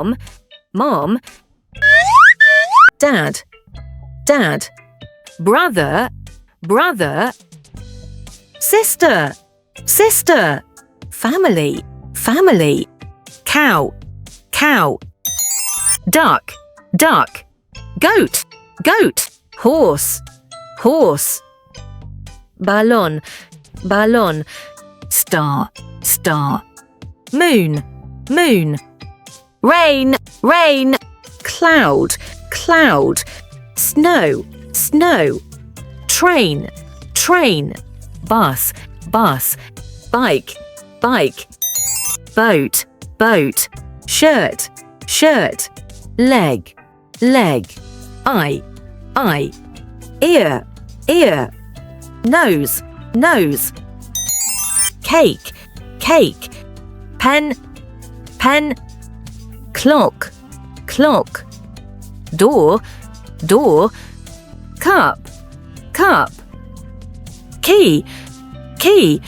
mom, mom, dad, dad, brother, brother, sister, sister, family, family, cow, cow, duck, duck, goat, goat, horse, horse, ballon, ballon, star, star, moon, moon, rain, rain, cloud, cloud, snow, snow, train, train, bus, bus, bike, bike, boat, boat, shirt, shirt, leg, leg, eye, ear, ear, nose, nose, cake, cake, pen, pen, clock, clock, door, door, cup, cup, key, key,